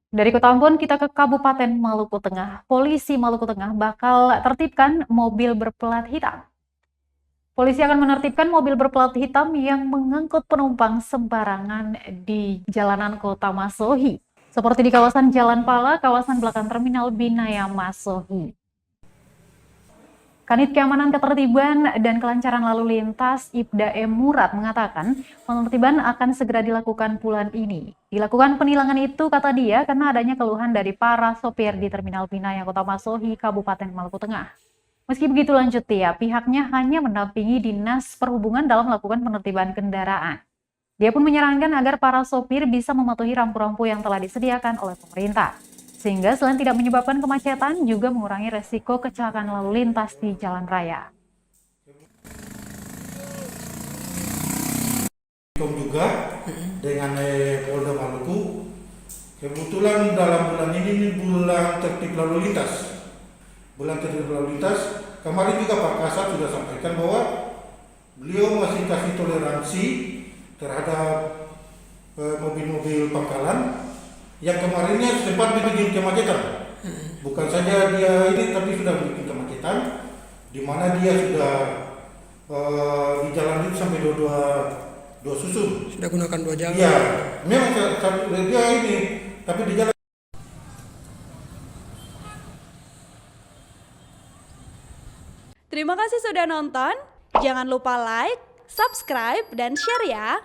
Dari Kota Ambon kita ke Kabupaten Maluku Tengah. Polisi Maluku Tengah bakal tertibkan mobil berplat hitam. Polisi akan menertibkan mobil berplat hitam yang mengangkut penumpang sembarangan di jalanan Kota Masohi, seperti di kawasan Jalan Pala, kawasan belakang Terminal Binaya Masohi. Kanit Keamanan Ketertiban dan Kelancaran Lalu Lintas Ibda M. Murad mengatakan penertiban akan segera dilakukan bulan ini. Dilakukan penilangan itu, kata dia, karena adanya keluhan dari para sopir di Terminal Binaya Kota Masohi, Kabupaten Maluku Tengah. Meski begitu, lanjut dia, pihaknya hanya mendampingi Dinas Perhubungan dalam melakukan penertiban kendaraan. Dia pun menyarankan agar para sopir bisa mematuhi rampu-rampu yang telah disediakan oleh pemerintah, sehingga selain tidak menyebabkan kemacetan, juga mengurangi resiko kecelakaan lalu lintas di jalan raya. Juga dengan Polda Maluku, kebetulan dalam bulan ini bulan tertib lalu lintas. Bulan tertib lalu lintas, kemarin juga Pak Kasat sudah sampaikan bahwa beliau masih kasih toleransi terhadap mobil-mobil pangkalan yang kemarinnya sempat bikin kemacetan. Bukan saja dia ini, tapi sudah bikin kemacetan, di mana dia sudah di jalan itu sampai dua susun. Sudah gunakan 2 jalan. Iya, memang dia ini, tapi di jalan. Terima kasih sudah nonton. Jangan lupa like, subscribe, dan share ya.